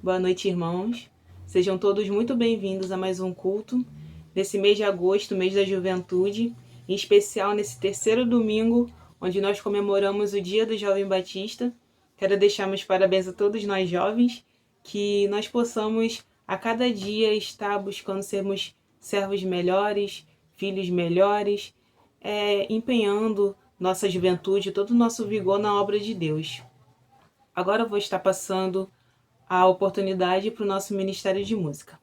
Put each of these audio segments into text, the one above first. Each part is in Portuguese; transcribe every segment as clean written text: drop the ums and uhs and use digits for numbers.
Boa noite, irmãos. Sejam todos muito bem-vindos a mais um culto, nesse mês de agosto, mês da juventude, em especial nesse terceiro domingo, onde nós comemoramos o Dia do Jovem Batista. Quero deixar meus parabéns a todos nós jovens, que nós possamos a cada dia estar buscando sermos servos melhores, filhos melhores, empenhando nossa juventude, todo o nosso vigor na obra de Deus. Agora eu vou estar passando a oportunidade para o nosso Ministério de Música.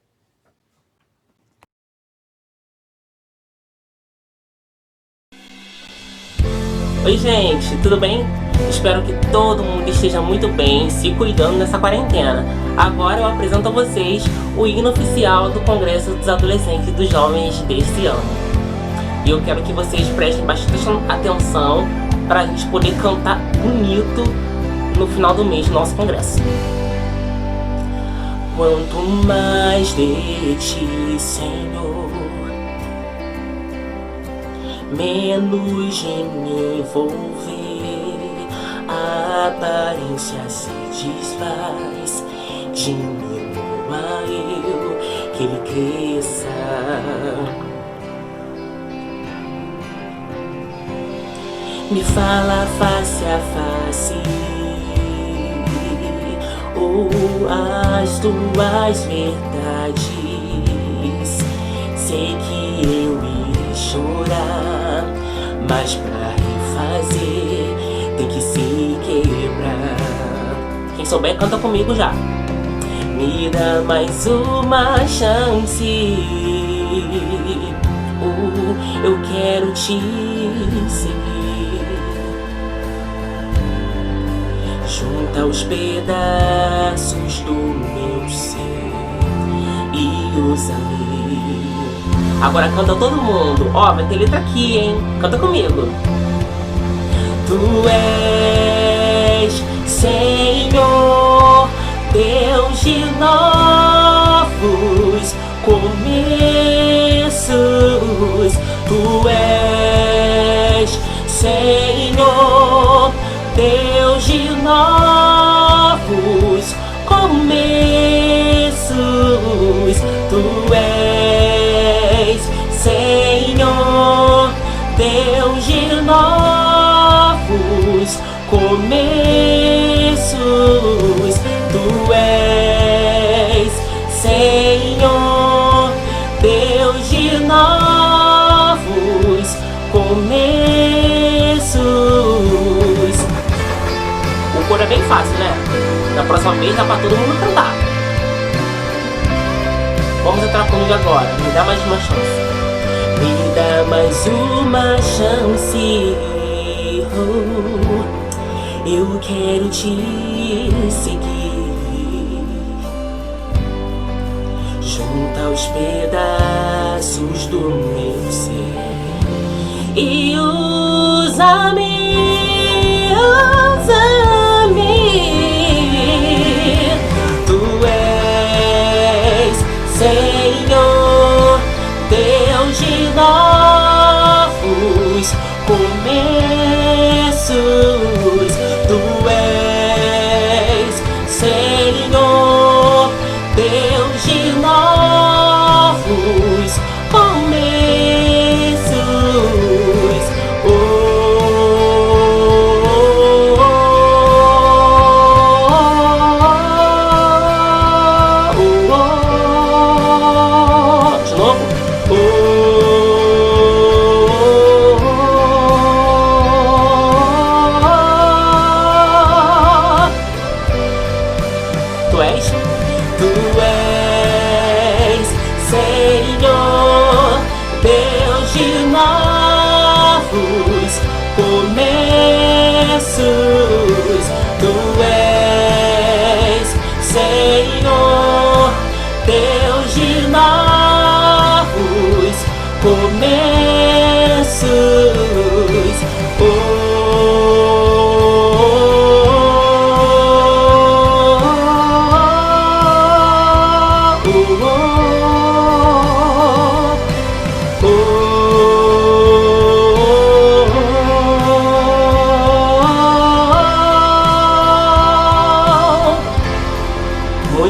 Oi gente, tudo bem? Espero que todo mundo esteja muito bem, se cuidando nessa quarentena. Agora eu apresento a vocês o hino oficial do Congresso dos Adolescentes e dos Jovens desse ano. E eu quero que vocês prestem bastante atenção para a gente poder cantar bonito no final do mês do nosso congresso. Quanto mais de ti, Senhor, menos de me envolver, a aparência se desfaz, diminua eu, que ele cresça. Me fala face a face, ou as tuas verdades. Sei que eu irei chorar, mas pra refazer tem que se quebrar. Quem souber canta comigo já. Me dá mais uma chance, eu quero te seguir. Junta os pedaços do meu ser e usa-me. Agora canta todo mundo. Ó, vai ter letra aqui, hein? Canta comigo. Tu és Senhor, Deus de novos começos. Tu és Senhor, Deus de novos começos. Tu és Senhor, Deus de novos começos. Tu és Senhor, Deus de novos começos. O coro é bem fácil, né? Da próxima vez dá pra todo mundo cantar. Vamos entrar comigo agora. Me dá mais uma chance. Me dá mais uma chance. Eu quero te seguir. Junta os pedaços do meu ser e usa-me. Tu és Senhor, Deus de novos começos. Tu és Senhor, Deus de novos começos. Oh,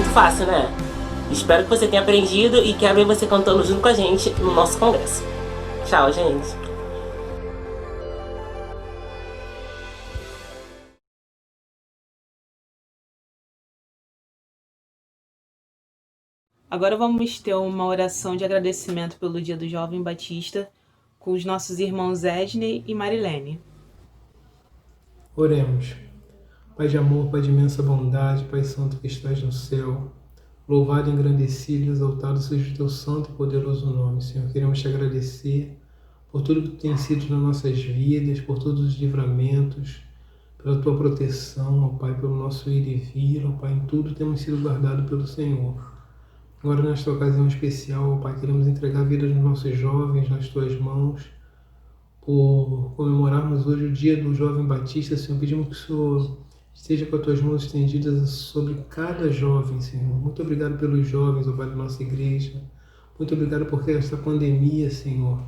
fácil, né? Espero que você tenha aprendido e quero ver você cantando junto com a gente no nosso congresso. Tchau, gente! Agora vamos ter uma oração de agradecimento pelo Dia do Jovem Batista com os nossos irmãos Edney e Marilene. Oremos. Pai de amor, Pai de imensa bondade, Pai santo que estás no céu, louvado, engrandecido e exaltado seja o teu santo e poderoso nome. Senhor, queremos te agradecer por tudo que tu tens sido nas nossas vidas, por todos os livramentos, pela tua proteção, ó Pai, pelo nosso ir e vir, ó Pai, em tudo temos sido guardados pelo Senhor. Agora, nesta ocasião especial, ó Pai, queremos entregar a vida dos nossos jovens nas tuas mãos, por comemorarmos hoje o Dia do Jovem Batista. Senhor, pedimos que o Senhor esteja com as tuas mãos estendidas sobre cada jovem, Senhor. Muito obrigado pelos jovens, ó Pai, da nossa igreja. Muito obrigado porque esta pandemia, Senhor,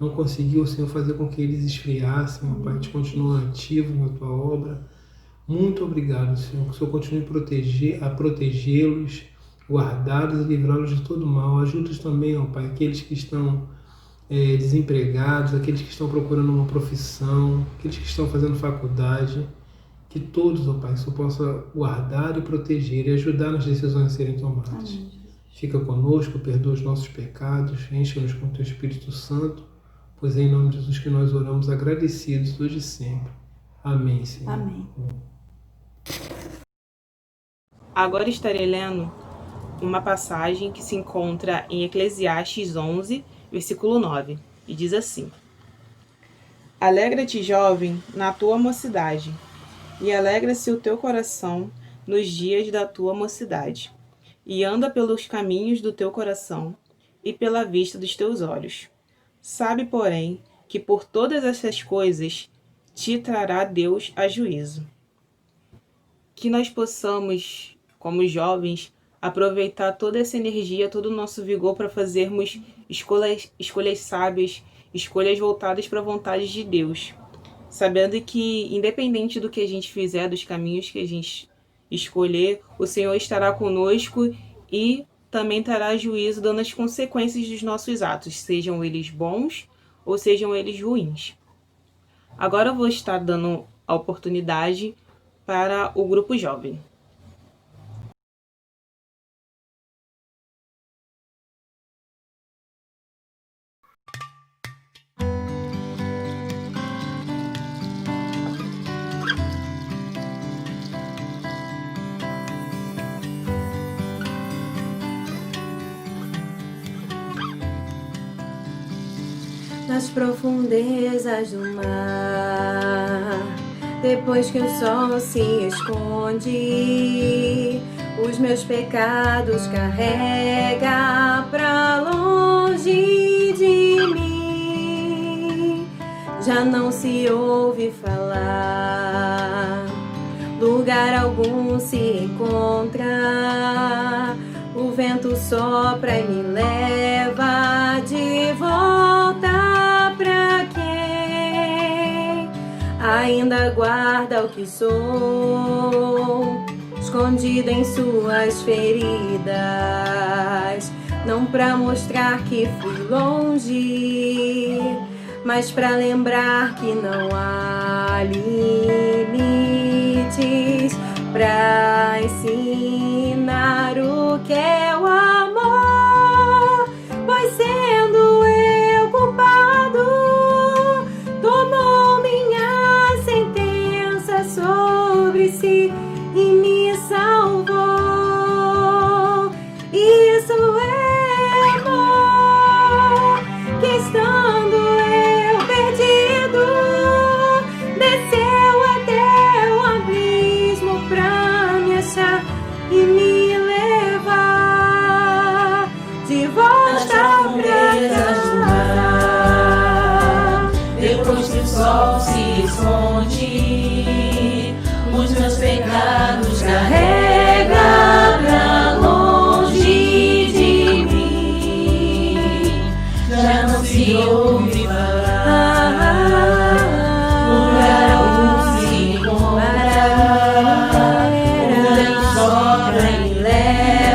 não conseguiu, Senhor, fazer com que eles esfriassem, ó Pai. A gente continua ativo na tua obra. Muito obrigado, Senhor, que o Senhor continue a protegê-los, guardá-los e livrá-los de todo mal. Ajuda-os também, ó Pai, aqueles que estão desempregados, aqueles que estão procurando uma profissão, aqueles que estão fazendo faculdade, que todos, ó Pai, só possa guardar e proteger e ajudar nas decisões a serem tomadas. Amém. Fica conosco, perdoa os nossos pecados, enche-nos com o teu Espírito Santo, pois é em nome de Jesus que nós oramos agradecidos hoje e sempre. Amém, Senhor. Amém. Agora estarei lendo uma passagem que se encontra em Eclesiastes 11, versículo 9, e diz assim: Alegra-te, jovem, na tua mocidade, e alegra-se o teu coração nos dias da tua mocidade, e anda pelos caminhos do teu coração e pela vista dos teus olhos. Sabe, porém, que por todas essas coisas te trará Deus a juízo. Que nós possamos, como jovens, aproveitar toda essa energia, todo o nosso vigor para fazermos escolhas sábias, escolhas voltadas para a vontade de Deus. Sabendo que, independente do que a gente fizer, dos caminhos que a gente escolher, o Senhor estará conosco e também trará juízo, dando as consequências dos nossos atos, sejam eles bons ou sejam eles ruins. Agora eu vou estar dando a oportunidade para o grupo jovem. Nas profundezas do mar, depois que o sol se esconde, os meus pecados carrega pra longe de mim. Já não se ouve falar, lugar algum se encontra. O vento sopra e me leva de volta pra quem ainda guarda o que sou, escondido em suas feridas, não pra mostrar que fui longe, mas pra lembrar que não há limites pra ensinar o que é o amor, pois sendo eu culpado, tomou minha sentença sobre si e me salvou. Isso é amor, que estando eu perdido, desceu até o abismo pra me achar e me levar de volta pra casa. Depois que o sol se esconde, os meus pecados carrega pra longe de mim. Já não se ouve falar, lugar algum se encontra. O vento sopra e leva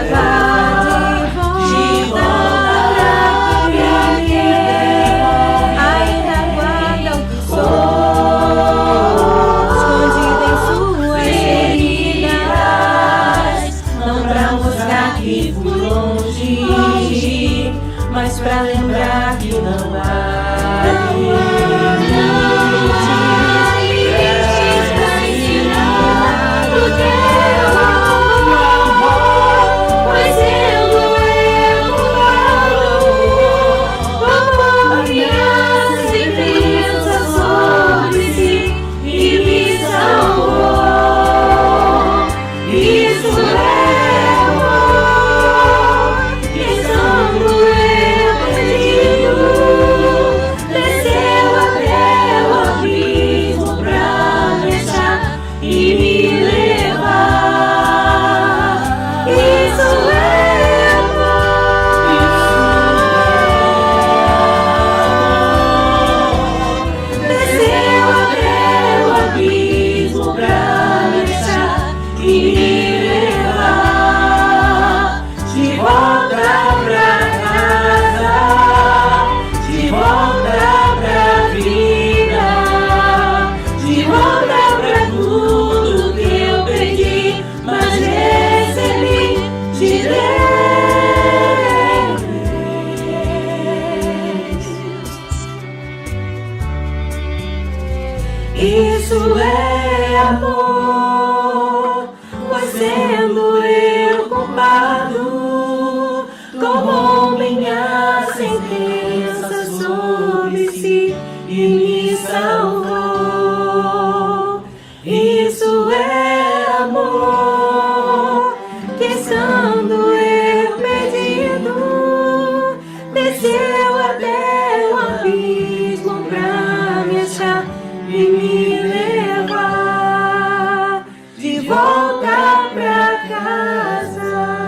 voltar pra casa.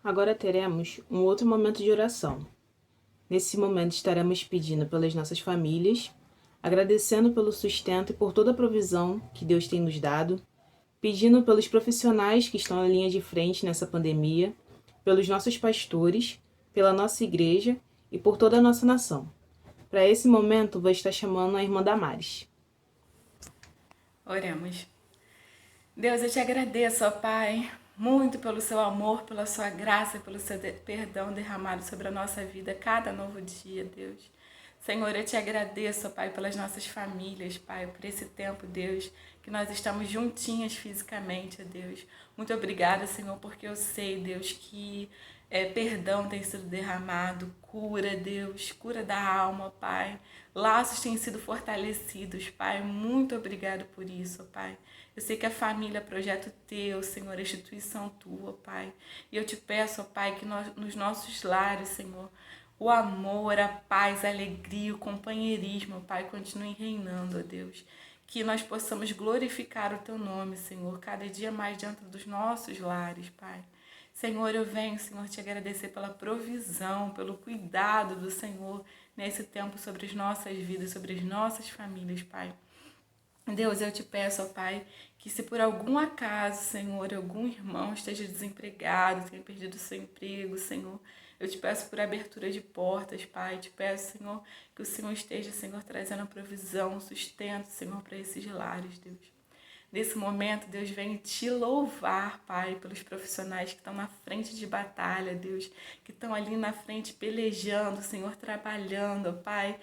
Agora teremos um outro momento de oração. Nesse momento estaremos pedindo pelas nossas famílias, agradecendo pelo sustento e por toda a provisão que Deus tem nos dado, pedindo pelos profissionais que estão na linha de frente nessa pandemia, pelos nossos pastores, pela nossa igreja e por toda a nossa nação. Para esse momento, vou estar chamando a irmã Damares. Oremos. Deus, eu te agradeço, ó Pai, muito pelo seu amor, pela sua graça, pelo seu perdão derramado sobre a nossa vida cada novo dia, Deus. Senhor, eu te agradeço, ó Pai, pelas nossas famílias, Pai, por esse tempo, Deus, que nós estamos juntinhas fisicamente, ó Deus. Muito obrigada, Senhor, porque eu sei, Deus, que perdão tem sido derramado, cura, Deus, cura da alma, Pai. Laços têm sido fortalecidos, Pai. Muito obrigado por isso, ó Pai. Eu sei que a família é projeto teu, Senhor, instituição tua, Pai. E eu te peço, ó Pai, que nos nossos lares, Senhor, o amor, a paz, a alegria, o companheirismo, Pai, continue reinando, ó Deus. Que nós possamos glorificar o teu nome, Senhor, cada dia mais dentro dos nossos lares, Pai. Senhor, eu venho, Senhor, te agradecer pela provisão, pelo cuidado do Senhor nesse tempo sobre as nossas vidas, sobre as nossas famílias, Pai. Deus, eu te peço, ó Pai, que se por algum acaso, Senhor, algum irmão esteja desempregado, tenha perdido seu emprego, Senhor, eu te peço por abertura de portas, Pai, te peço, Senhor, que o Senhor esteja, Senhor, trazendo provisão, sustento, Senhor, para esses lares, Deus. Nesse momento, Deus, vem te louvar, Pai, pelos profissionais que estão na frente de batalha, Deus, que estão ali na frente pelejando, Senhor, trabalhando, Pai,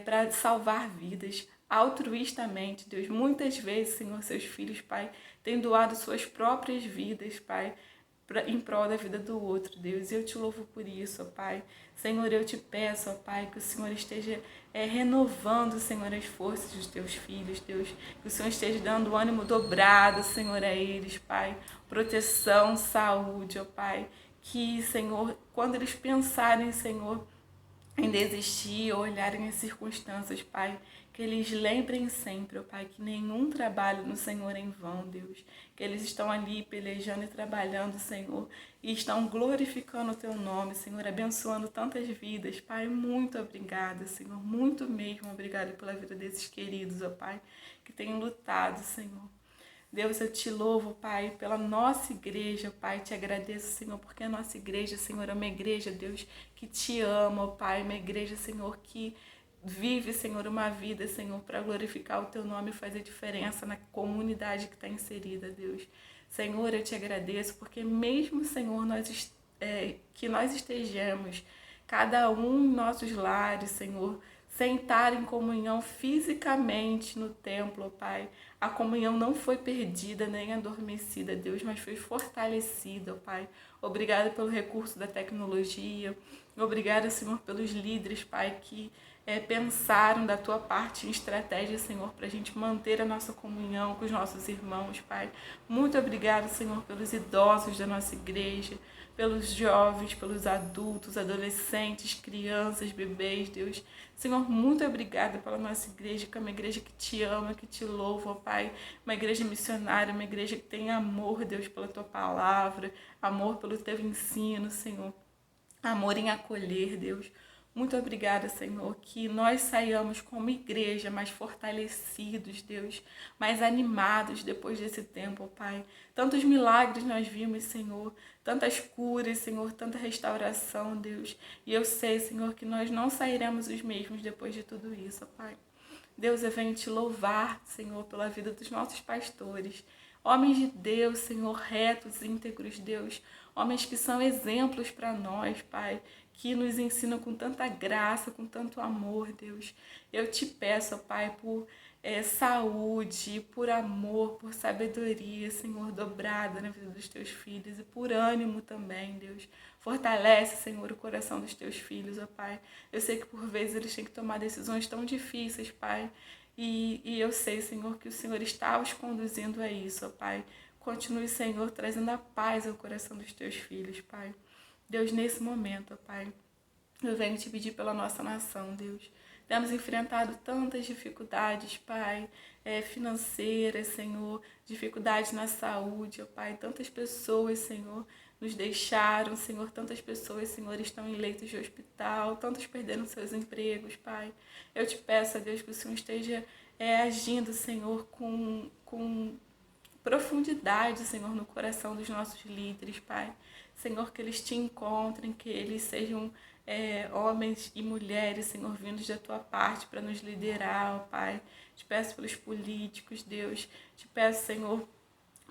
para salvar vidas altruistamente, Deus. Muitas vezes, Senhor, seus filhos, Pai, têm doado suas próprias vidas, Pai, em prol da vida do outro, Deus. E eu te louvo por isso, ó Pai. Senhor, eu te peço, ó Pai, que o Senhor esteja renovando, Senhor, as forças dos teus filhos, Deus. Que o Senhor esteja dando ânimo dobrado, Senhor, a eles, Pai. Proteção, saúde, ó Pai. Que, Senhor, quando eles pensarem, Senhor, em desistir ou olharem as circunstâncias, Pai, que eles lembrem sempre, ó Pai, que nenhum trabalho no Senhor é em vão, Deus. Que eles estão ali pelejando e trabalhando, Senhor, e estão glorificando o teu nome, Senhor, abençoando tantas vidas. Pai, muito obrigada, Senhor, muito mesmo obrigada pela vida desses queridos, ó Pai, que têm lutado, Senhor. Deus, eu te louvo, Pai, pela nossa igreja, Pai, te agradeço, Senhor, porque a nossa igreja, Senhor, é uma igreja, Deus, que te ama, Pai, uma igreja, Senhor, que vive, Senhor, uma vida, Senhor, para glorificar o teu nome e fazer diferença na comunidade que está inserida, Deus. Senhor, eu te agradeço, porque mesmo, Senhor, que nós estejamos, cada um em nossos lares, Senhor, sentar em comunhão fisicamente no templo, Pai. A comunhão não foi perdida nem adormecida, Deus, mas foi fortalecida, Pai. Obrigada pelo recurso da tecnologia. Obrigada, Senhor, pelos líderes, Pai, que pensaram da tua parte em estratégia, Senhor, para a gente manter a nossa comunhão com os nossos irmãos, Pai. Muito obrigada, Senhor, pelos idosos da nossa igreja, pelos jovens, pelos adultos, adolescentes, crianças, bebês, Deus. Senhor, muito obrigada pela nossa igreja, que é uma igreja que te ama, que te louva, ó Pai. Uma igreja missionária, uma igreja que tem amor, Deus, pela tua palavra, amor pelo teu ensino, Senhor. Amor em acolher, Deus. Muito obrigada, Senhor, que nós saiamos como igreja mais fortalecidos, Deus, mais animados depois desse tempo, ó Pai. Tantos milagres nós vimos, Senhor, tantas curas, Senhor, tanta restauração, Deus. E eu sei, Senhor, que nós não sairemos os mesmos depois de tudo isso, ó Pai. Deus, eu venho te louvar, Senhor, pela vida dos nossos pastores. Homens de Deus, Senhor, retos, íntegros, Deus. Homens que são exemplos para nós, Pai, que nos ensinam com tanta graça, com tanto amor, Deus. Eu te peço, ó Pai, por saúde, por amor, por sabedoria, Senhor, dobrada na vida dos teus filhos, e por ânimo também, Deus. Fortalece, Senhor, o coração dos teus filhos, ó Pai. Eu sei que por vezes eles têm que tomar decisões tão difíceis, Pai, e eu sei, Senhor, que o Senhor está os conduzindo a isso, ó Pai. Continue, Senhor, trazendo a paz ao coração dos teus filhos, Pai. Deus, nesse momento, ó Pai, eu venho te pedir pela nossa nação, Deus. Temos enfrentado tantas dificuldades, Pai, financeiras, Senhor, dificuldades na saúde, ó Pai. Tantas pessoas, Senhor, nos deixaram, Senhor. Tantas pessoas, Senhor, estão em leitos de hospital, tantos perderam seus empregos, Pai. Eu te peço, ó Deus, que o Senhor esteja agindo, Senhor, com profundidade, Senhor, no coração dos nossos líderes, Pai. Senhor, que eles te encontrem, que eles sejam homens e mulheres, Senhor, vindos da tua parte para nos liderar, ó Pai. Te peço pelos políticos, Deus. Te peço, Senhor,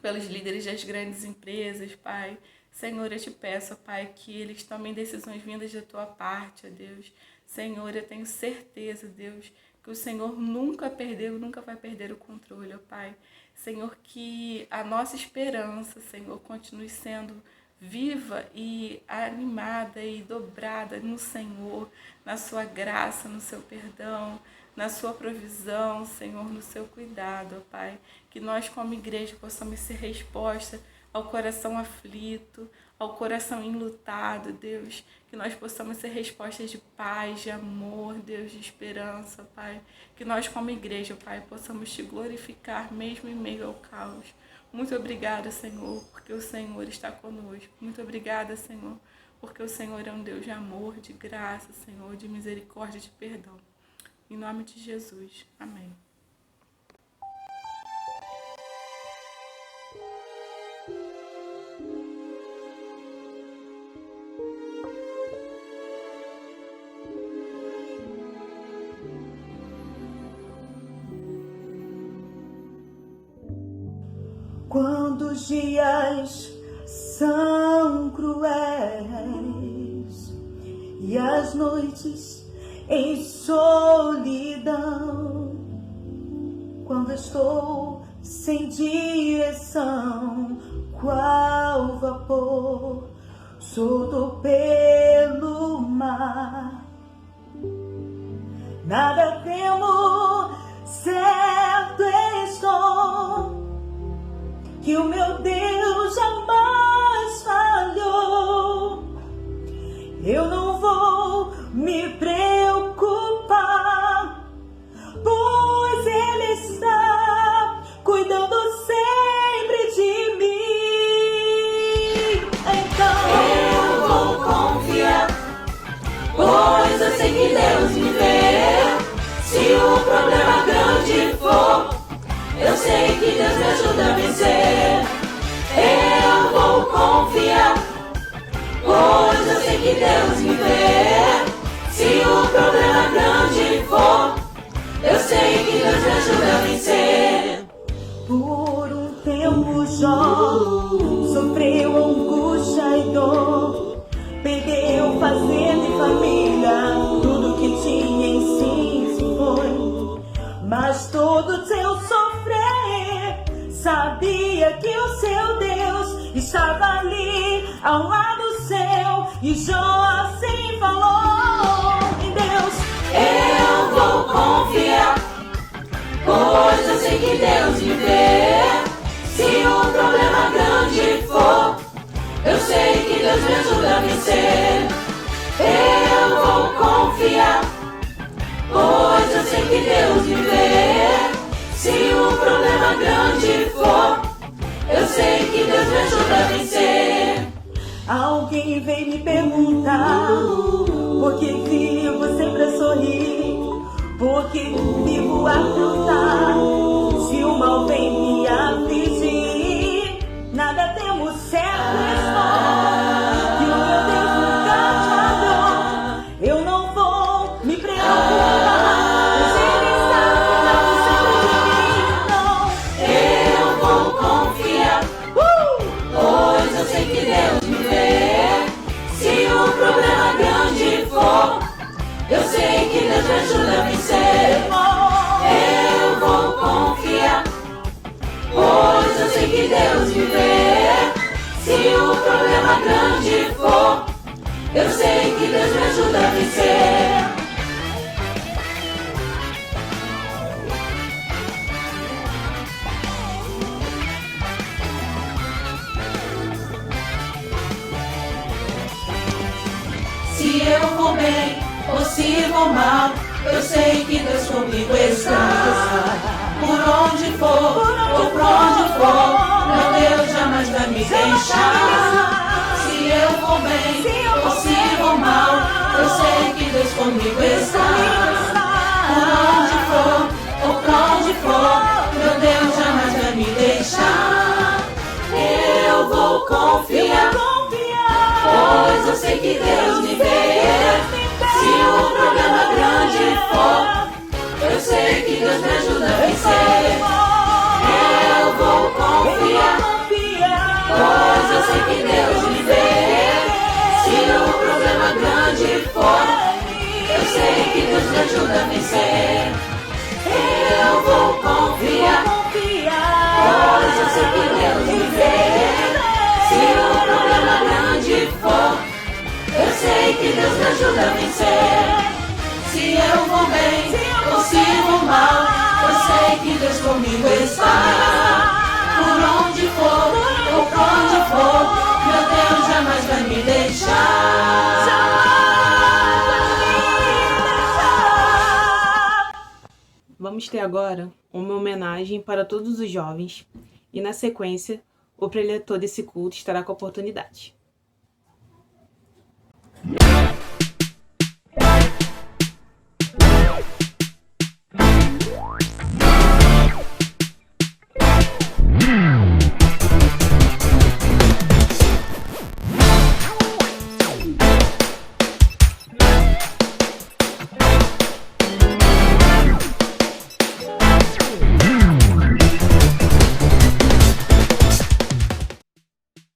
pelos líderes das grandes empresas, Pai. Senhor, eu te peço, ó Pai, que eles tomem decisões vindas da tua parte, ó Deus. Senhor, eu tenho certeza, Deus, que o Senhor nunca perdeu, nunca vai perder o controle, ó Pai. Senhor, que a nossa esperança, Senhor, continue sendo viva e animada e dobrada no Senhor, na sua graça, no seu perdão, na sua provisão, Senhor, no seu cuidado, ó Pai. Que nós, como igreja, possamos ser resposta ao coração aflito, ao coração enlutado, Deus. Que nós possamos ser respostas de paz, de amor, Deus, de esperança, Pai. Que nós, como igreja, Pai, possamos te glorificar mesmo em meio ao caos. Muito obrigada, Senhor, porque o Senhor está conosco. Muito obrigada, Senhor, porque o Senhor é um Deus de amor, de graça, Senhor, de misericórdia, de perdão. Em nome de Jesus. Amém. Quando os dias são cruéis e as noites em solidão, quando estou sem direção, qual vapor solto pelo mar, nada temo, certo estou que o meu Deus jamais falhou. Eu não vou me preocupar, pois Ele está cuidando sempre de mim. Então eu vou confiar, pois eu sei que Deus me vê. Se o problema grande for, eu sei que Deus me ajuda a vencer. Eu vou confiar, pois eu sei que Deus me vê. Se o problema grande for, eu sei que Deus me ajuda a vencer. por um tempo Jó sofreu angústia e dor, perdeu fazenda e família, tudo que tinha em si se foi. Mas todo seu sofrer sabia que o seu Deus estava ali ao lado seu, e Jó assim falou em Deus: eu vou confiar, pois eu sei que Deus me vê. Se o problema grande for, eu sei que Deus me ajuda a vencer. Eu vou confiar, pois eu sei que Deus me vê. Se o problema grande for, eu sei que Deus me ajuda a vencer. Alguém vem me perguntar por que vivo sempre a sorrir, por que vivo a cantar, se o mal vem me afligir. Nada temo, certo estou que o meu Deus nunca falhou. Eu não vou me preocupar, pois Ele está cuidando sempre de mim. Não, eu vou confiar, pois eu sei que Deus me vê. Se o problema grande for, eu sei que Deus me ajuda a vencer. Eu que Deus me ajuda a vencer. Se eu vou bem ou se vou mal, eu sei que Deus comigo está. Por onde for ou por onde for, meu Deus jamais vai me deixar. Se eu vou bem ou se vou mal, eu sei que Deus comigo está. Por onde for ou por onde for, meu Deus jamais vai me deixar. Eu vou confiar, pois eu sei que Deus me vê. Se o problema grande for, eu sei que Deus me ajuda a vencer. Eu vou confiar, pois eu sei que Deus me vê. Se o problema grande for, eu sei que Deus me ajuda a vencer. Eu vou confiar, pois eu sei que Deus me vê. Se o problema grande for, eu sei que Deus me ajuda a vencer. Se eu vou bem ou se vou mal, eu sei que Deus comigo está. Por onde for ou por onde for, meu Deus jamais vai me deixar. Vamos ter agora uma homenagem para todos os jovens e, na sequência, o preletor desse culto estará com a oportunidade.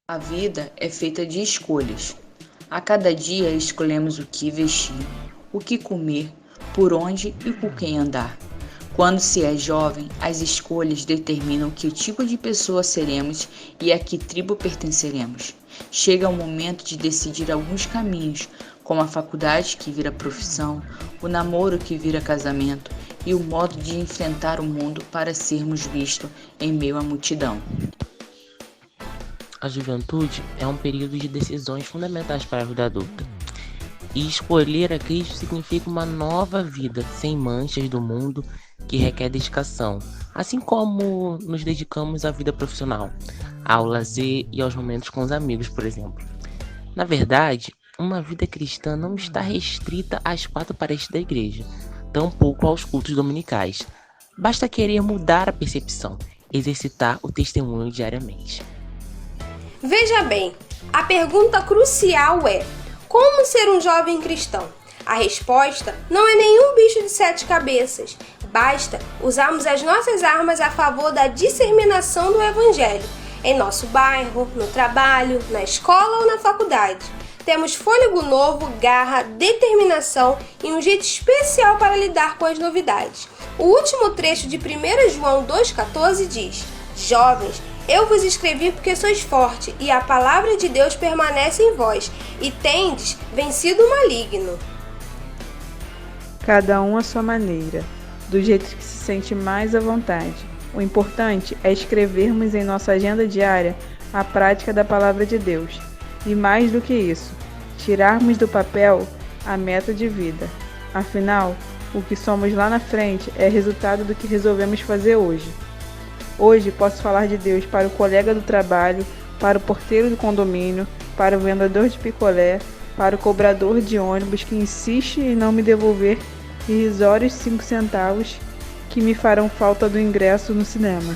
A vida é feita de escolhas. A cada dia escolhemos o que vestir, o que comer, por onde e por quem andar. Quando se é jovem, as escolhas determinam que tipo de pessoa seremos e a que tribo pertenceremos. Chega o momento de decidir alguns caminhos, como a faculdade que vira profissão, o namoro que vira casamento e o modo de enfrentar o mundo para sermos vistos em meio à multidão. A juventude é um período de decisões fundamentais para a vida adulta. E escolher a Cristo significa uma nova vida, sem manchas do mundo, que requer dedicação, assim como nos dedicamos à vida profissional, ao lazer e aos momentos com os amigos, por exemplo. Na verdade, uma vida cristã não está restrita às 4 paredes da igreja, tampouco aos cultos dominicais. Basta querer mudar a percepção, exercitar o testemunho diariamente. Veja bem, a pergunta crucial é: como ser um jovem cristão? A resposta não é nenhum bicho de 7 cabeças. Basta usarmos as nossas armas a favor da disseminação do Evangelho, em nosso bairro, no trabalho, na escola ou na faculdade. Temos fôlego novo, garra, determinação e um jeito especial para lidar com as novidades. O último trecho de 1 João 2,14 diz: Jovens, eu vos escrevi porque sois fortes, e a palavra de Deus permanece em vós, e tendes vencido o maligno. Cada um à sua maneira, do jeito que se sente mais à vontade. O importante é escrevermos em nossa agenda diária a prática da palavra de Deus. E mais do que isso, tirarmos do papel a meta de vida. Afinal, o que somos lá na frente é resultado do que resolvemos fazer hoje. Hoje posso falar de Deus para o colega do trabalho, para o porteiro do condomínio, para o vendedor de picolé, para o cobrador de ônibus que insiste em não me devolver irrisórios 5 centavos que me farão falta do ingresso no cinema.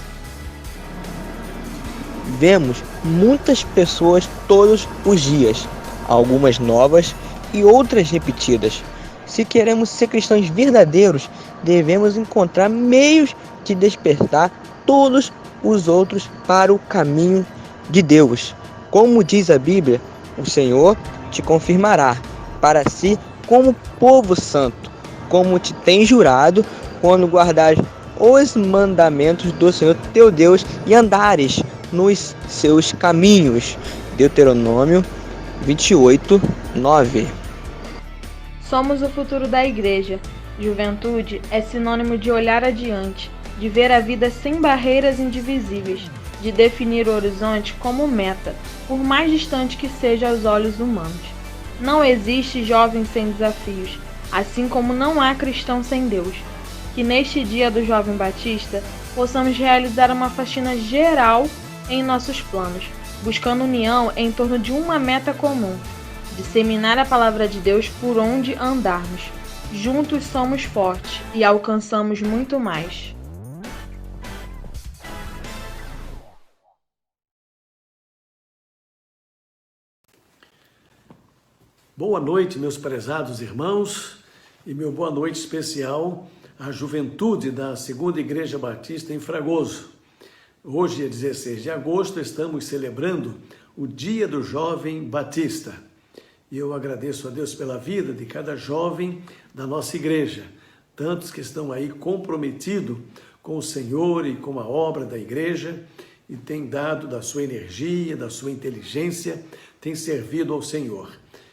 Vemos muitas pessoas todos os dias, algumas novas e outras repetidas. Se queremos ser cristãos verdadeiros, devemos encontrar meios de despertar todos os outros para o caminho de Deus. Como diz a Bíblia, o Senhor te confirmará para si como povo santo, como te tem jurado, quando guardares os mandamentos do Senhor teu Deus e andares nos seus caminhos. Deuteronômio 28:9. Somos o futuro da igreja. Juventude é sinônimo de olhar adiante, de ver a vida sem barreiras indivisíveis, de definir o horizonte como meta, por mais distante que seja aos olhos humanos. Não existe jovem sem desafios, assim como não há cristão sem Deus. Que neste dia do Jovem Batista possamos realizar uma faxina geral em nossos planos, buscando união em torno de uma meta comum: disseminar a palavra de Deus por onde andarmos. Juntos somos fortes e alcançamos muito mais. Boa noite, meus prezados irmãos, e meu boa noite especial à juventude da Segunda Igreja Batista em Fragoso. Hoje é 16 de agosto, estamos celebrando o Dia do Jovem Batista. E eu agradeço a Deus pela vida de cada jovem da nossa igreja, tantos que estão aí comprometidos com o Senhor e com a obra da igreja e têm dado da sua energia, da sua inteligência, têm servido ao Senhor.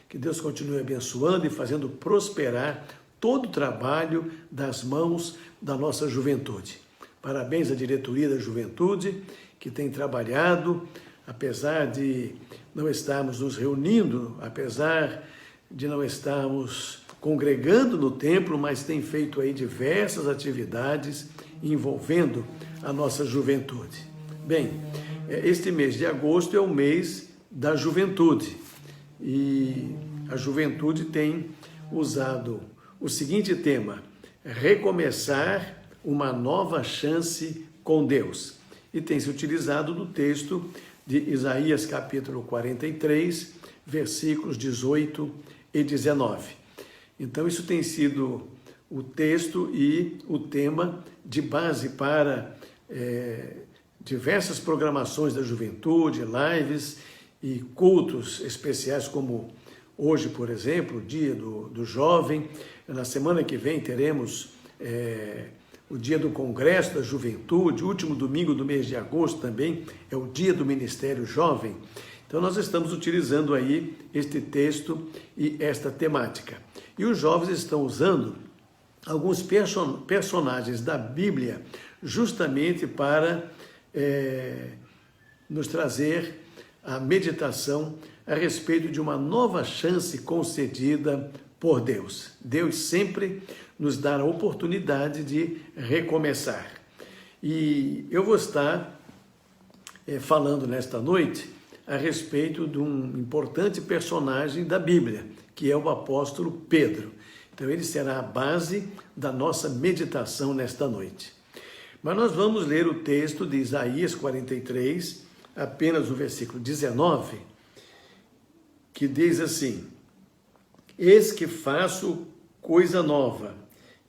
Que Deus continue abençoando e fazendo prosperar todo o trabalho das mãos da nossa juventude. Parabéns à diretoria da juventude, que tem trabalhado, apesar de não estarmos nos reunindo, apesar de não estarmos congregando no templo, mas tem feito aí diversas atividades envolvendo a nossa juventude. Bem, este mês de agosto é o mês da juventude e a juventude tem usado o seguinte tema: recomeçar uma nova chance com Deus. E tem se utilizado do texto de Isaías capítulo 43, versículos 18 e 19. Então isso tem sido o texto e o tema de base para diversas programações da juventude, lives e cultos especiais, como hoje, por exemplo, o Dia do Jovem. Na semana que vem teremos o Dia do Congresso da Juventude, o último domingo do mês de agosto também é o Dia do Ministério Jovem. Então nós estamos utilizando aí este texto e esta temática. E os jovens estão usando alguns personagens da Bíblia justamente para nos trazer a meditação a respeito de uma nova chance concedida por Deus. Deus sempre nos dá a oportunidade de recomeçar. E eu vou estar falando nesta noite a respeito de um importante personagem da Bíblia, que é o apóstolo Pedro. Então ele será a base da nossa meditação nesta noite. Mas nós vamos ler o texto de Isaías 43, apenas o versículo 19, que diz assim: eis que faço coisa nova,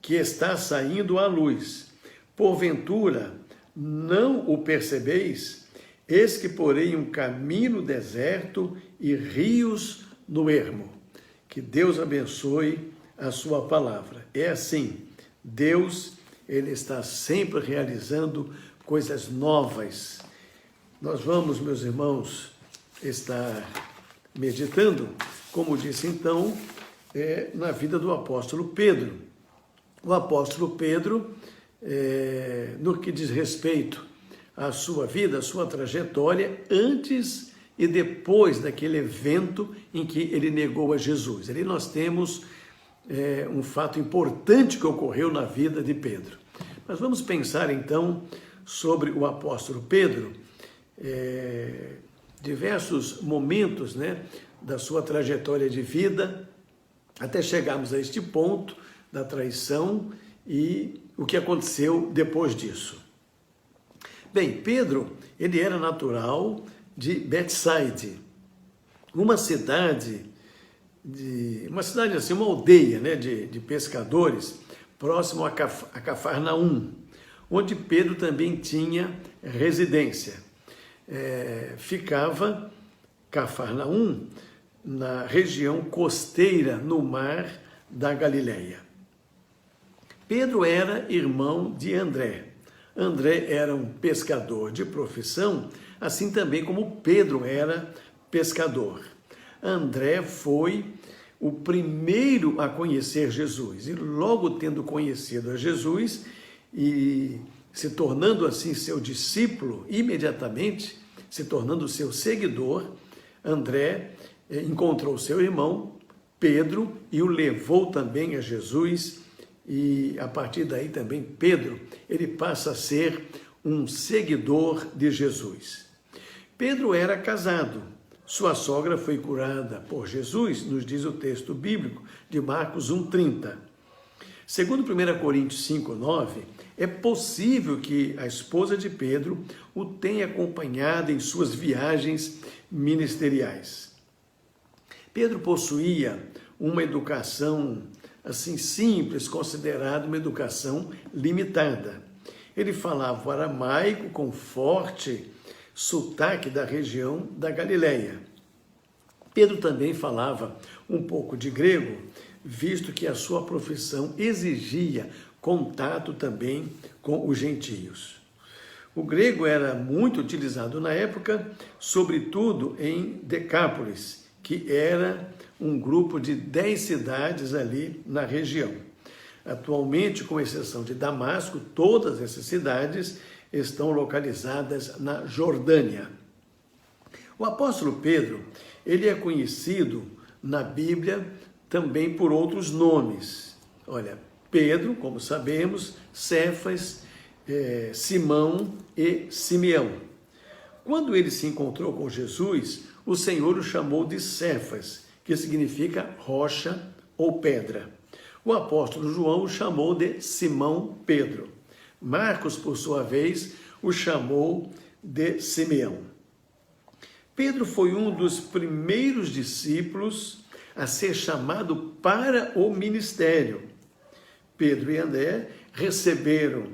que está saindo à luz. Porventura, não o percebeis? Eis que porei um caminho no deserto e rios no ermo. Que Deus abençoe a sua palavra. É assim, Deus, Ele está sempre realizando coisas novas. Nós vamos, meus irmãos, estar meditando, como disse então, na vida do apóstolo Pedro. O apóstolo Pedro, no que diz respeito à sua vida, à sua trajetória, antes e depois daquele evento em que ele negou a Jesus. Ali nós temos um fato importante que ocorreu na vida de Pedro. Mas vamos pensar então sobre o apóstolo Pedro, diversos momentos, da sua trajetória de vida, até chegarmos a este ponto da traição e o que aconteceu depois disso. Bem, Pedro, ele era natural de Betsaide, uma cidade assim, uma aldeia, de pescadores, próximo a Cafarnaum, onde Pedro também tinha residência. Ficava Cafarnaum na região costeira, no mar da Galileia. Pedro era irmão de André. André era um pescador de profissão, assim também como Pedro era pescador. André foi o primeiro a conhecer Jesus. E logo tendo conhecido a Jesus e se tornando assim seu discípulo, imediatamente se tornando seu seguidor, André encontrou seu irmão Pedro e o levou também a Jesus, e a partir daí também Pedro, ele passa a ser um seguidor de Jesus. Pedro era casado, sua sogra foi curada por Jesus, nos diz o texto bíblico de Marcos 1,30. Segundo 1 Coríntios 5,9, é possível que a esposa de Pedro o tenha acompanhado em suas viagens ministeriais. Pedro possuía uma educação assim simples, considerada uma educação limitada. Ele falava o aramaico com forte sotaque da região da Galileia. Pedro também falava um pouco de grego, visto que a sua profissão exigia contato também com os gentios. O grego era muito utilizado na época, sobretudo em Decápolis, que era um grupo de 10 cidades ali na região. Atualmente, com exceção de Damasco, todas essas cidades estão localizadas na Jordânia. O apóstolo Pedro, ele é conhecido na Bíblia também por outros nomes. Olha, Pedro, como sabemos, Cefas, Simão e Simeão. Quando ele se encontrou com Jesus, o Senhor o chamou de Cefas, que significa rocha ou pedra. O apóstolo João o chamou de Simão Pedro. Marcos, por sua vez, o chamou de Simeão. Pedro foi um dos primeiros discípulos a ser chamado para o ministério. Pedro e André receberam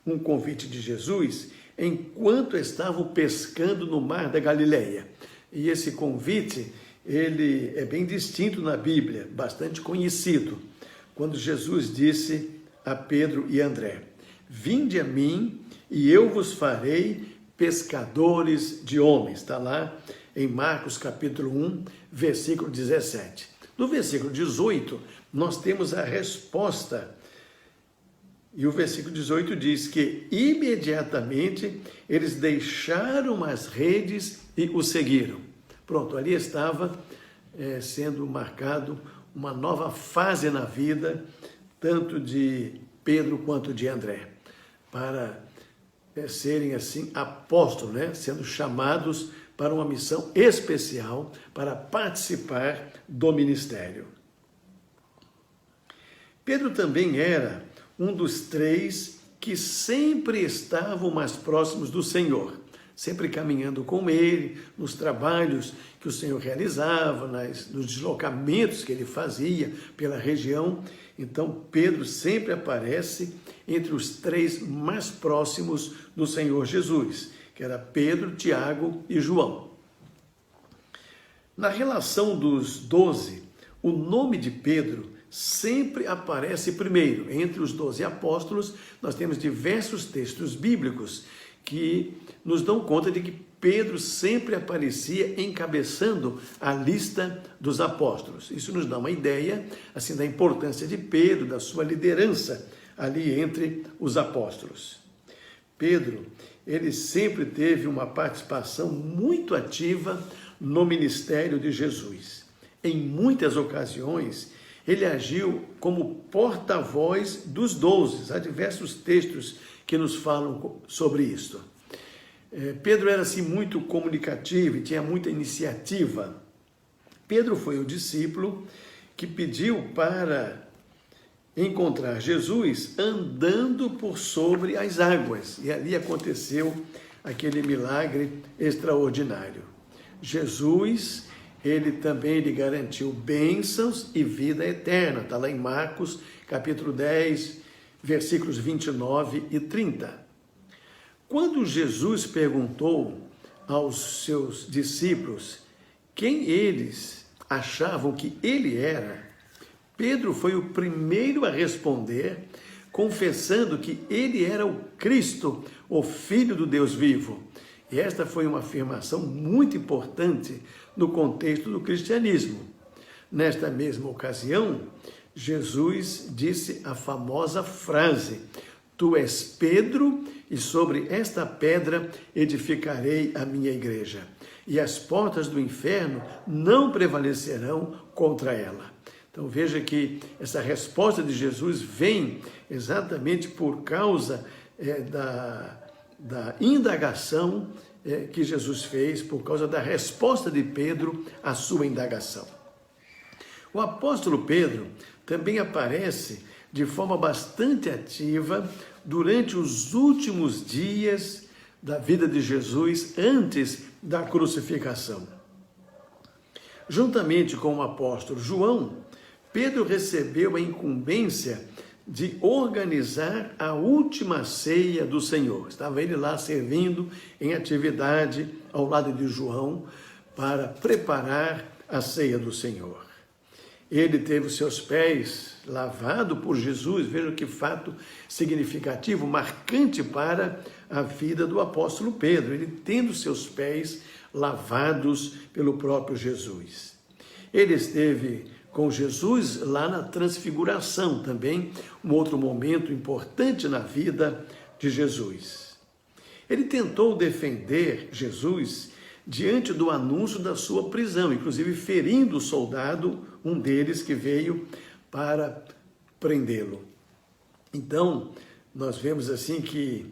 um convite de Jesus enquanto estavam pescando no mar da Galileia. E esse convite, ele é bem distinto na Bíblia, bastante conhecido, quando Jesus disse a Pedro e André: vinde a mim e eu vos farei pescadores de homens. Está lá em Marcos capítulo 1, versículo 17. No versículo 18, nós temos a resposta. E o versículo 18 diz que imediatamente eles deixaram as redes e o seguiram. Pronto, ali estava sendo marcado uma nova fase na vida, tanto de Pedro quanto de André, para serem assim apóstolos, né? Sendo chamados para uma missão especial, para participar do ministério. Pedro também era um dos 3 que sempre estavam mais próximos do Senhor, sempre caminhando com ele, nos trabalhos que o Senhor realizava, nos deslocamentos que ele fazia pela região. Então, Pedro sempre aparece entre os 3 mais próximos do Senhor Jesus, que era Pedro, Tiago e João. Na relação dos 12, o nome de Pedro sempre aparece primeiro. Entre os 12 apóstolos, nós temos diversos textos bíblicos que nos dão conta de que Pedro sempre aparecia encabeçando a lista dos apóstolos. Isso nos dá uma ideia assim da importância de Pedro, da sua liderança ali entre os apóstolos. Pedro, ele sempre teve uma participação muito ativa no ministério de Jesus. Em muitas ocasiões, ele agiu como porta-voz dos 12. Há diversos textos que nos falam sobre isso. Pedro era assim muito comunicativo e tinha muita iniciativa. Pedro foi o discípulo que pediu para encontrar Jesus andando por sobre as águas. E ali aconteceu aquele milagre extraordinário. Jesus, ele também lhe garantiu bênçãos e vida eterna. Está lá em Marcos, capítulo 10, versículos 29 e 30. Quando Jesus perguntou aos seus discípulos quem eles achavam que ele era, Pedro foi o primeiro a responder, confessando que ele era o Cristo, o Filho do Deus vivo. E esta foi uma afirmação muito importante no contexto do cristianismo. Nesta mesma ocasião, Jesus disse a famosa frase: Tu és Pedro, e sobre esta pedra edificarei a minha igreja, e as portas do inferno não prevalecerão contra ela. Então veja que essa resposta de Jesus vem exatamente por causa da indagação que Jesus fez, por causa da resposta de Pedro à sua indagação. O apóstolo Pedro também aparece de forma bastante ativa durante os últimos dias da vida de Jesus antes da crucificação. Juntamente com o apóstolo João, Pedro recebeu a incumbência de organizar a última ceia do Senhor. Estava ele lá servindo em atividade ao lado de João para preparar a ceia do Senhor. Ele teve os seus pés lavados por Jesus. Veja que fato significativo, marcante para a vida do apóstolo Pedro. Ele tendo seus pés lavados pelo próprio Jesus. Ele esteve com Jesus lá na transfiguração também, um outro momento importante na vida de Jesus. Ele tentou defender Jesus diante do anúncio da sua prisão, inclusive ferindo o soldado, um deles que veio para prendê-lo. Então, nós vemos assim que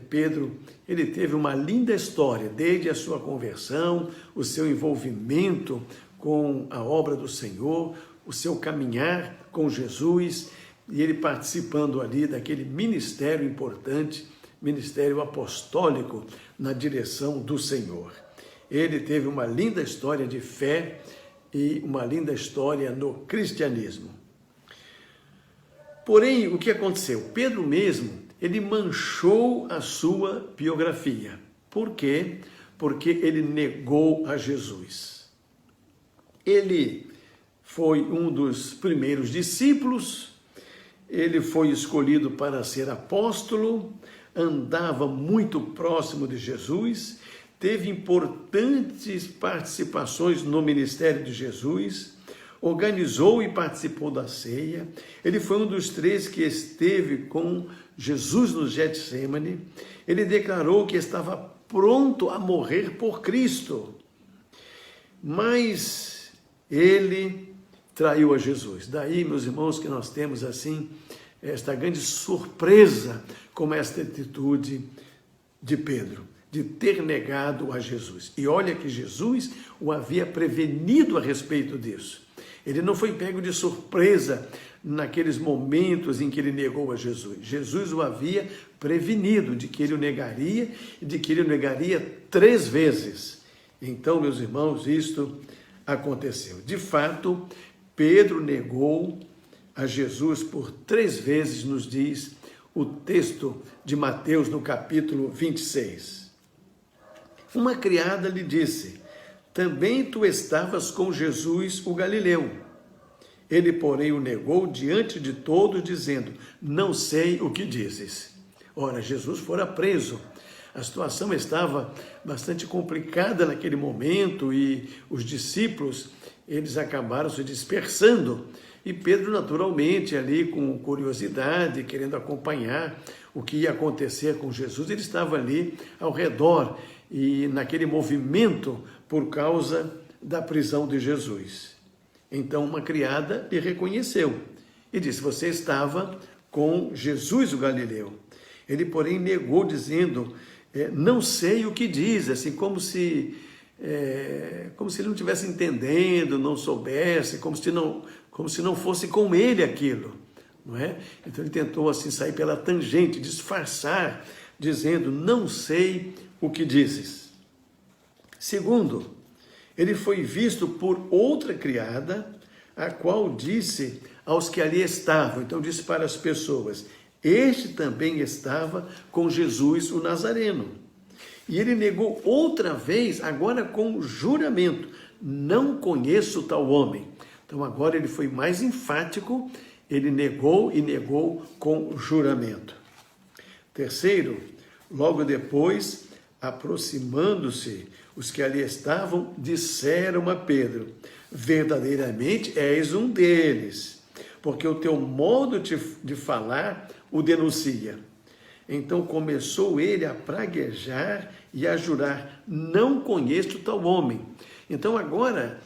Pedro, ele teve uma linda história, desde a sua conversão, o seu envolvimento com a obra do Senhor, o seu caminhar com Jesus, e ele participando ali daquele ministério importante, ministério apostólico na direção do Senhor. Ele teve uma linda história de fé e uma linda história no cristianismo. Porém, o que aconteceu? Pedro mesmo, ele manchou a sua biografia. Por quê? Porque ele negou a Jesus. Ele foi um dos primeiros discípulos, ele foi escolhido para ser apóstolo, andava muito próximo de Jesus, teve importantes participações no ministério de Jesus, organizou e participou da ceia. Ele foi um dos 3 que esteve com Jesus no Getsêmani. Ele declarou que estava pronto a morrer por Cristo, mas ele traiu a Jesus. Daí, meus irmãos, que nós temos assim esta grande surpresa com esta atitude de Pedro, de ter negado a Jesus. E olha que Jesus o havia prevenido a respeito disso. Ele não foi pego de surpresa naqueles momentos em que ele negou a Jesus. Jesus o havia prevenido de que ele o negaria e de que ele o negaria 3 vezes. Então, meus irmãos, isto aconteceu. De fato, Pedro negou a Jesus por 3 vezes, nos diz o texto de Mateus no capítulo 26. Uma criada lhe disse: também tu estavas com Jesus o Galileu. Ele, porém, o negou diante de todos, dizendo: não sei o que dizes. Ora, Jesus fora preso. A situação estava bastante complicada naquele momento e os discípulos, eles acabaram se dispersando. E Pedro, naturalmente, ali com curiosidade, querendo acompanhar o que ia acontecer com Jesus, ele estava ali ao redor e naquele movimento por causa da prisão de Jesus. Então uma criada lhe reconheceu e disse: você estava com Jesus o Galileu. Ele, porém, negou, dizendo: não sei o que diz, assim, como se ele não estivesse entendendo, não soubesse, como se não fosse com ele aquilo, não é? Então ele tentou assim sair pela tangente, disfarçar, dizendo: não sei o que dizes. Segundo, ele foi visto por outra criada, a qual disse aos que ali estavam, então disse para as pessoas: este também estava com Jesus o Nazareno. E ele negou outra vez, agora com juramento: não conheço tal homem. Então agora ele foi mais enfático, ele negou e negou com juramento. Terceiro, logo depois, aproximando-se, os que ali estavam disseram a Pedro: verdadeiramente és um deles, porque o teu modo de falar o denuncia. Então começou ele a praguejar e a jurar: não conheço tal homem. Então agora,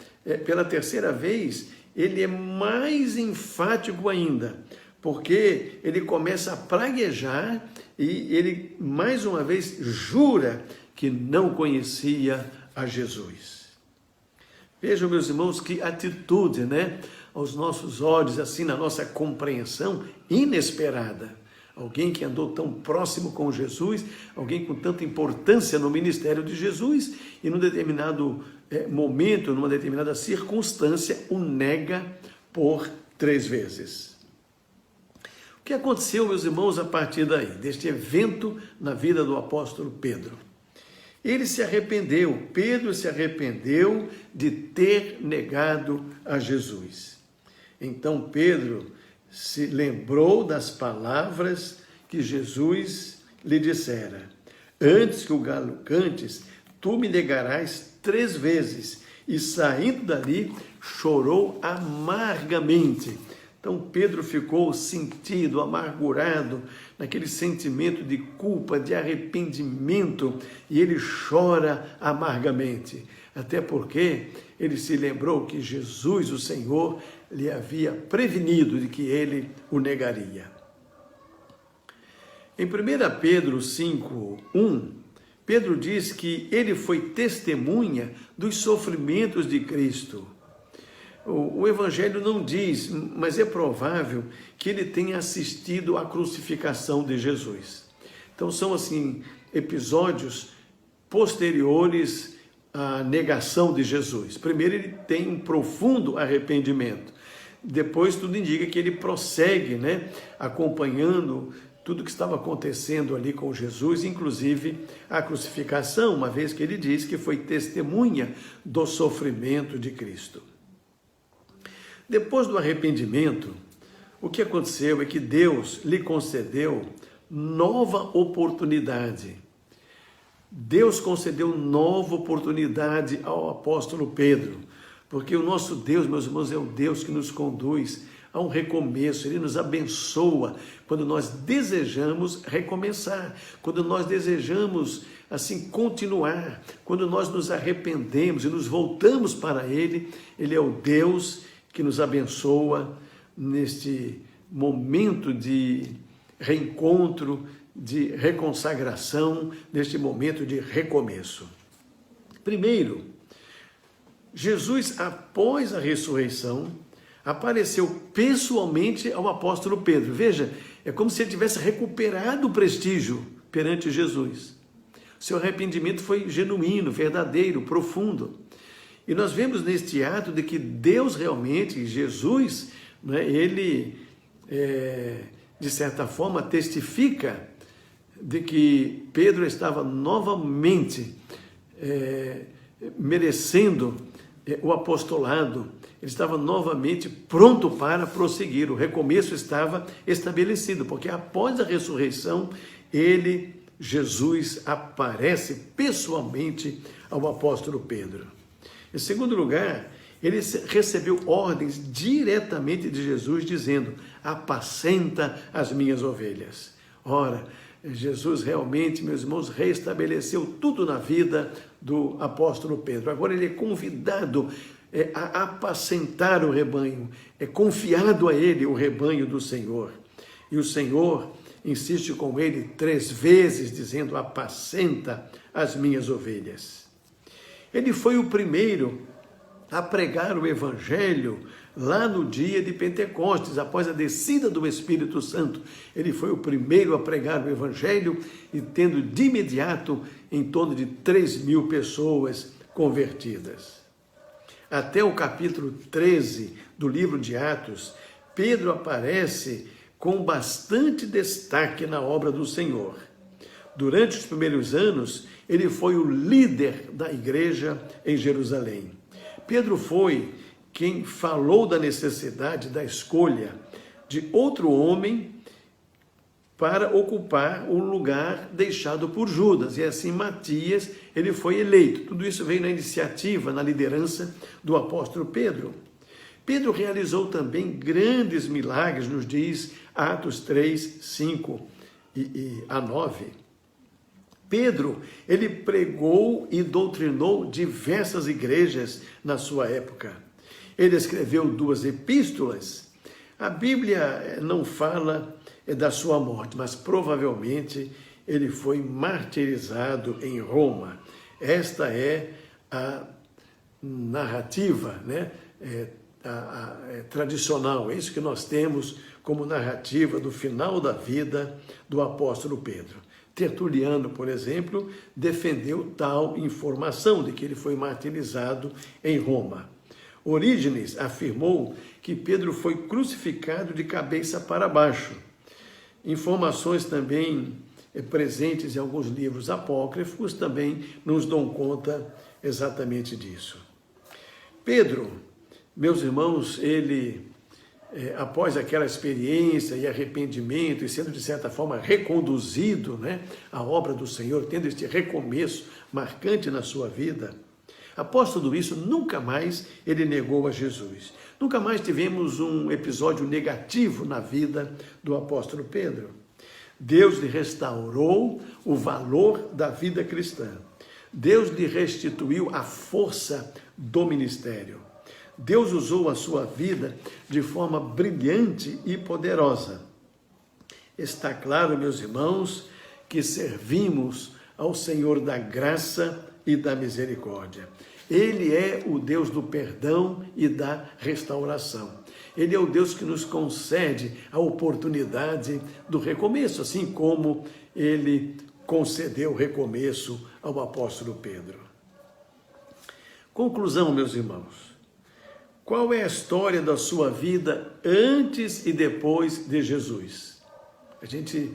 pela terceira vez, ele é mais enfático ainda, porque ele começa a praguejar e ele mais uma vez jura que não conhecia a Jesus. Vejam, meus irmãos, que atitude, né? Aos nossos olhos, assim, na nossa compreensão, inesperada. Alguém que andou tão próximo com Jesus, alguém com tanta importância no ministério de Jesus, e num determinado momento, numa determinada circunstância, o nega por 3 vezes. O que aconteceu, meus irmãos, a partir daí, deste evento na vida do apóstolo Pedro? Ele se arrependeu, Pedro se arrependeu de ter negado a Jesus. Então Pedro se lembrou das palavras que Jesus lhe dissera: antes que o galo cantes, tu me negarás 3 vezes. E saindo dali, chorou amargamente. Então Pedro ficou sentido, amargurado, naquele sentimento de culpa, de arrependimento, e ele chora amargamente, até porque ele se lembrou que Jesus, o Senhor, lhe havia prevenido de que ele o negaria. Em 1 Pedro 5:1, Pedro diz que ele foi testemunha dos sofrimentos de Cristo. O Evangelho não diz, mas é provável que ele tenha assistido à crucificação de Jesus. Então são assim episódios posteriores à negação de Jesus. Primeiro ele tem um profundo arrependimento. Depois tudo indica que ele prossegue, né, acompanhando tudo que estava acontecendo ali com Jesus, inclusive a crucificação, uma vez que ele diz que foi testemunha do sofrimento de Cristo. Depois do arrependimento, o que aconteceu é que Deus lhe concedeu nova oportunidade. Deus concedeu nova oportunidade ao apóstolo Pedro, porque o nosso Deus, meus irmãos, é o Deus que nos conduz a um recomeço. Ele nos abençoa quando nós desejamos recomeçar, quando nós desejamos assim continuar, quando nós nos arrependemos e nos voltamos para Ele. Ele é o Deus que nos abençoa neste momento de reencontro, de reconsagração, neste momento de recomeço. Primeiro, Jesus, após a ressurreição, apareceu pessoalmente ao apóstolo Pedro. Veja, é como se ele tivesse recuperado o prestígio perante Jesus. Seu arrependimento foi genuíno, verdadeiro, profundo. E nós vemos neste ato de que Deus realmente, Jesus, né, ele, de certa forma, testifica de que Pedro estava novamente merecendo o apostolado. Ele estava novamente pronto para prosseguir. O recomeço estava estabelecido, porque após a ressurreição, Jesus, aparece pessoalmente ao apóstolo Pedro. Em segundo lugar, ele recebeu ordens diretamente de Jesus, dizendo: apacenta as minhas ovelhas. Ora, Jesus realmente, meus irmãos, restabeleceu tudo na vida do apóstolo Pedro. Agora ele é convidado a apacentar o rebanho, é confiado a ele o rebanho do Senhor. E o Senhor insiste com ele 3 vezes, dizendo: apacenta as minhas ovelhas. Ele foi o primeiro a pregar o Evangelho lá no dia de Pentecostes, após a descida do Espírito Santo. Ele foi o primeiro a pregar o Evangelho e tendo de imediato em torno de 3.000 pessoas convertidas. Até o capítulo 13 do livro de Atos, Pedro aparece com bastante destaque na obra do Senhor. Durante os primeiros anos, ele foi o líder da igreja em Jerusalém. Pedro foi quem falou da necessidade da escolha de outro homem para ocupar o lugar deixado por Judas. E assim Matias, ele foi eleito. Tudo isso veio na iniciativa, na liderança do apóstolo Pedro. Pedro realizou também grandes milagres, nos diz Atos 3, 5 a 9. Pedro, ele pregou e doutrinou diversas igrejas na sua época. Ele escreveu 2 epístolas. A Bíblia não fala da sua morte, mas provavelmente ele foi martirizado em Roma. Esta é a narrativa, né? Tradicional, é isso que nós temos como narrativa do final da vida do apóstolo Pedro. Tertuliano, por exemplo, defendeu tal informação de que ele foi martirizado em Roma. Orígenes afirmou que Pedro foi crucificado de cabeça para baixo. Informações também presentes em alguns livros apócrifos também nos dão conta exatamente disso. Pedro, meus irmãos, ele, após aquela experiência e arrependimento, e sendo de certa forma reconduzido, né, à obra do Senhor, tendo este recomeço marcante na sua vida, após tudo isso, nunca mais ele negou a Jesus. Nunca mais tivemos um episódio negativo na vida do apóstolo Pedro. Deus lhe restaurou o valor da vida cristã. Deus lhe restituiu a força do ministério. Deus usou a sua vida de forma brilhante e poderosa. Está claro, meus irmãos, que servimos ao Senhor da graça e da misericórdia. Ele é o Deus do perdão e da restauração. Ele é o Deus que nos concede a oportunidade do recomeço, assim como ele concedeu o recomeço ao apóstolo Pedro. Conclusão, meus irmãos. Qual é a história da sua vida antes e depois de Jesus? A gente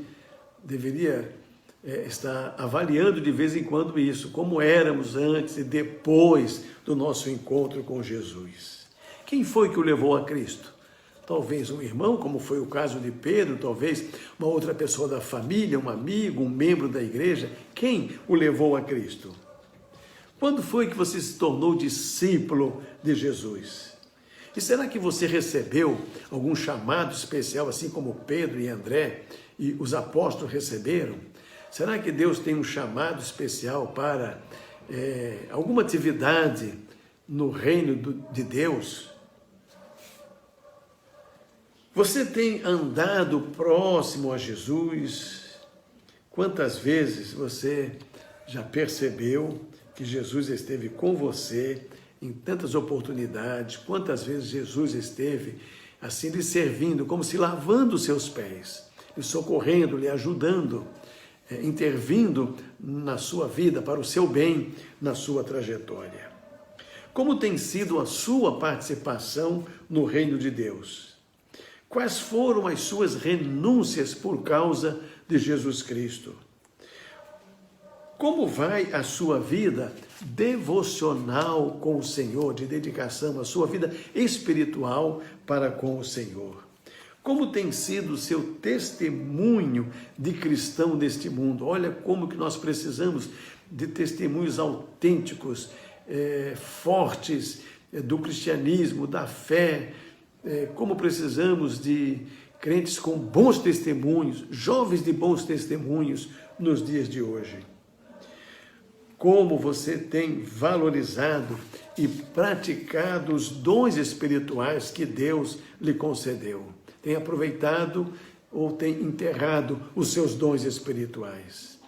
deveria estar avaliando de vez em quando isso, como éramos antes e depois do nosso encontro com Jesus. Quem foi que o levou a Cristo? Talvez um irmão, como foi o caso de Pedro, talvez uma outra pessoa da família, um amigo, um membro da igreja. Quem o levou a Cristo? Quando foi que você se tornou discípulo de Jesus? E será que você recebeu algum chamado especial, assim como Pedro e André e os apóstolos receberam? Será que Deus tem um chamado especial para alguma atividade no reino de Deus? Você tem andado próximo a Jesus? Quantas vezes você já percebeu que Jesus esteve com você em tantas oportunidades? Quantas vezes Jesus esteve assim lhe servindo, como se lavando os seus pés, lhe socorrendo, lhe ajudando, intervindo na sua vida para o seu bem, na sua trajetória? Como tem sido a sua participação no reino de Deus? Quais foram as suas renúncias por causa de Jesus Cristo? Como vai a sua vida devocional com o Senhor, de dedicação, a sua vida espiritual para com o Senhor? Como tem sido o seu testemunho de cristão neste mundo? Olha como que nós precisamos de testemunhos autênticos, fortes do cristianismo, da fé, como precisamos de crentes com bons testemunhos, jovens de bons testemunhos nos dias de hoje. Como você tem valorizado e praticado os dons espirituais que Deus lhe concedeu? Tem aproveitado ou tem enterrado os seus dons espirituais?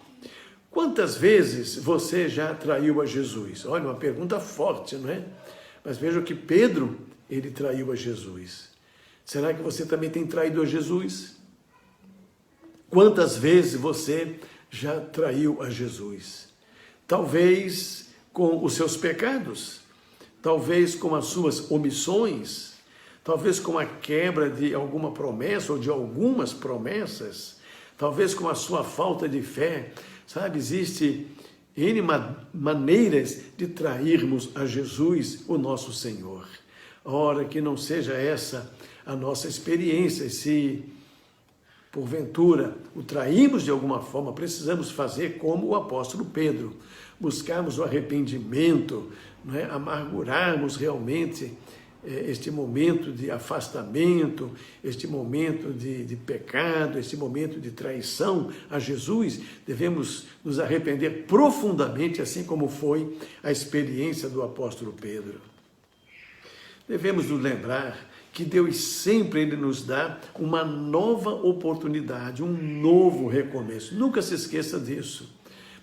Quantas vezes você já traiu a Jesus? Olha, uma pergunta forte, não é? Mas veja que Pedro, ele traiu a Jesus. Será que você também tem traído a Jesus? Quantas vezes você já traiu a Jesus? Talvez com os seus pecados, talvez com as suas omissões, talvez com a quebra de alguma promessa ou de algumas promessas, talvez com a sua falta de fé. Sabe, existe N maneiras de trairmos a Jesus, o nosso Senhor. Ora, que não seja essa a nossa experiência, se porventura o traímos de alguma forma, precisamos fazer como o apóstolo Pedro, buscarmos o arrependimento, não é? Amargurarmos realmente este momento de afastamento, este momento de pecado, este momento de traição a Jesus. Devemos nos arrepender profundamente, assim como foi a experiência do apóstolo Pedro. Devemos nos lembrar que Deus sempre nos dá uma nova oportunidade, um novo recomeço. Nunca se esqueça disso.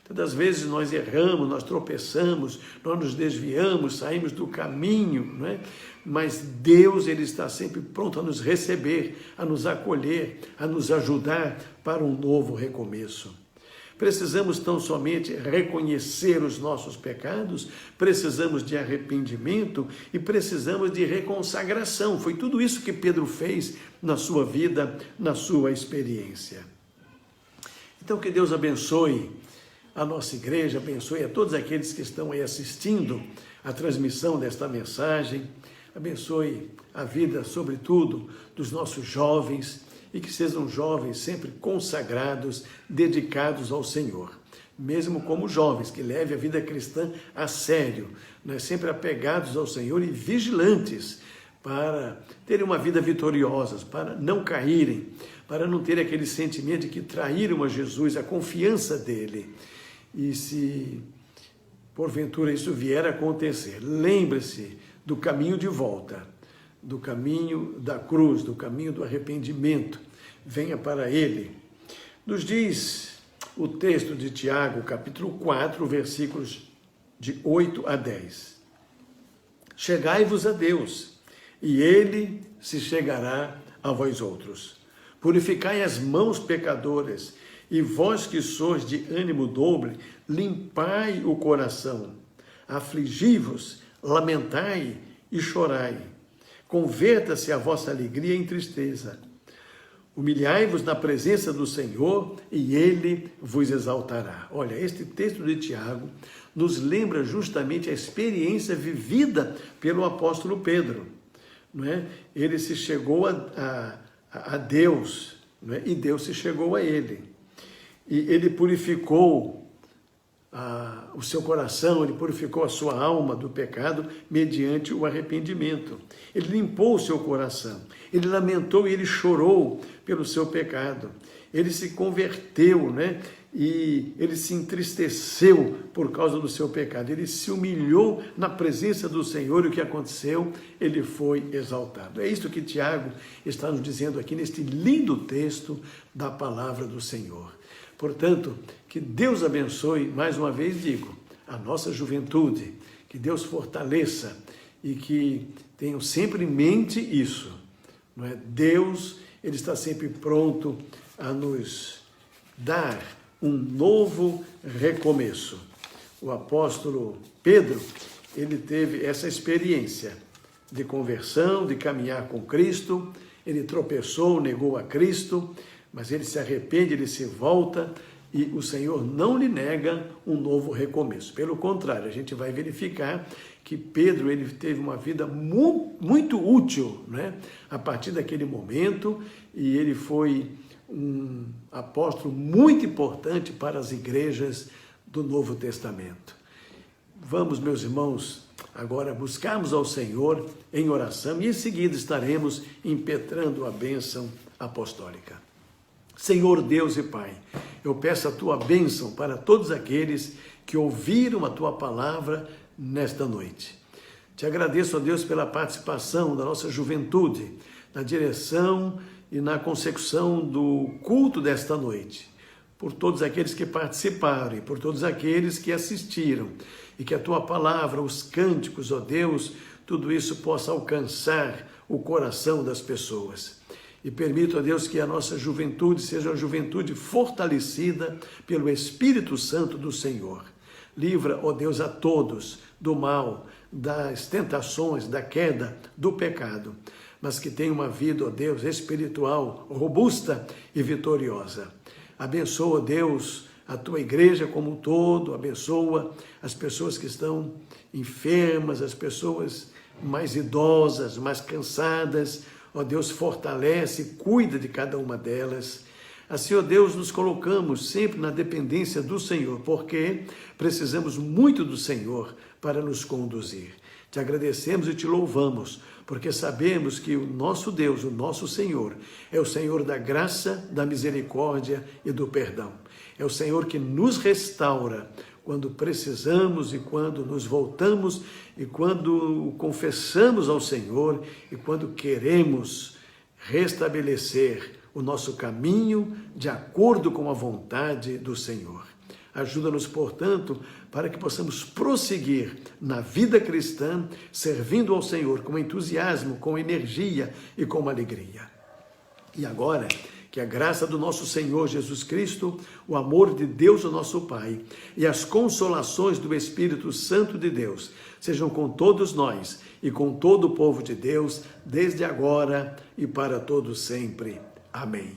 Tantas vezes nós erramos, nós tropeçamos, nós nos desviamos, saímos do caminho, não é? Mas Deus, Ele está sempre pronto a nos receber, a nos acolher, a nos ajudar para um novo recomeço. Precisamos tão somente reconhecer os nossos pecados, precisamos de arrependimento e precisamos de reconsagração. Foi tudo isso que Pedro fez na sua vida, na sua experiência. Então, que Deus abençoe a nossa igreja, abençoe a todos aqueles que estão aí assistindo a transmissão desta mensagem, abençoe a vida, sobretudo, dos nossos jovens, e que sejam jovens sempre consagrados, dedicados ao Senhor. Mesmo como jovens, que levem a vida cristã a sério, né? Sempre apegados ao Senhor e vigilantes para terem uma vida vitoriosa, para não caírem, para não terem aquele sentimento de que traíram a Jesus, a confiança dele. E se porventura isso vier a acontecer, lembre-se do caminho de volta, do caminho da cruz, do caminho do arrependimento. Venha para Ele. Nos diz o texto de Tiago, capítulo 4, versículos de 8 a 10. Chegai-vos a Deus, e Ele se chegará a vós outros. Purificai as mãos pecadoras, e vós que sois de ânimo dobre, limpai o coração. Afligi-vos, lamentai e chorai. Converta-se a vossa alegria em tristeza. Humilhai-vos na presença do Senhor e Ele vos exaltará. Olha, este texto de Tiago nos lembra justamente a experiência vivida pelo apóstolo Pedro. Não é? Ele se chegou a Deus, não é? E Deus se chegou a ele. E ele purificou o seu coração, ele purificou a sua alma do pecado mediante o arrependimento. Ele limpou o seu coração, ele lamentou e ele chorou pelo seu pecado. Ele se converteu, né? E ele se entristeceu por causa do seu pecado. Ele se humilhou na presença do Senhor e o que aconteceu? Ele foi exaltado. É isso que Tiago está nos dizendo aqui neste lindo texto da palavra do Senhor. Portanto, que Deus abençoe, mais uma vez digo, a nossa juventude, que Deus fortaleça e que tenham sempre em mente isso, não é? Deus, Ele está sempre pronto a nos dar um novo recomeço. O apóstolo Pedro, ele teve essa experiência de conversão, de caminhar com Cristo, ele tropeçou, negou a Cristo, mas ele se arrepende, ele se volta e o Senhor não lhe nega um novo recomeço. Pelo contrário, a gente vai verificar que Pedro ele teve uma vida muito útil, né? A partir daquele momento, e ele foi um apóstolo muito importante para as igrejas do Novo Testamento. Vamos, meus irmãos, agora buscarmos ao Senhor em oração e em seguida estaremos impetrando a bênção apostólica. Senhor Deus e Pai, eu peço a Tua bênção para todos aqueles que ouviram a Tua palavra nesta noite. Te agradeço, ó Deus, pela participação da nossa juventude, na direção e na consecução do culto desta noite, por todos aqueles que participaram e por todos aqueles que assistiram, e que a Tua palavra, os cânticos, ó Deus, tudo isso possa alcançar o coração das pessoas. E permito, ó Deus, que a nossa juventude seja uma juventude fortalecida pelo Espírito Santo do Senhor. Livra, ó Deus, a todos do mal, das tentações, da queda, do pecado, mas que tenha uma vida, ó Deus, espiritual, robusta e vitoriosa. Abençoa, Deus, a Tua igreja como um todo, abençoa as pessoas que estão enfermas, as pessoas mais idosas, mais cansadas. Ó Deus, fortalece, cuida de cada uma delas. Assim, ó Deus, nos colocamos sempre na dependência do Senhor, porque precisamos muito do Senhor para nos conduzir. Te agradecemos e te louvamos, porque sabemos que o nosso Deus, o nosso Senhor, é o Senhor da graça, da misericórdia e do perdão. É o Senhor que nos restaura quando precisamos e quando nos voltamos e quando confessamos ao Senhor e quando queremos restabelecer o nosso caminho de acordo com a vontade do Senhor. Ajuda-nos, portanto, para que possamos prosseguir na vida cristã, servindo ao Senhor com entusiasmo, com energia e com alegria. E agora, que a graça do nosso Senhor Jesus Cristo, o amor de Deus, o nosso Pai, e as consolações do Espírito Santo de Deus sejam com todos nós e com todo o povo de Deus, desde agora e para todos sempre. Amém.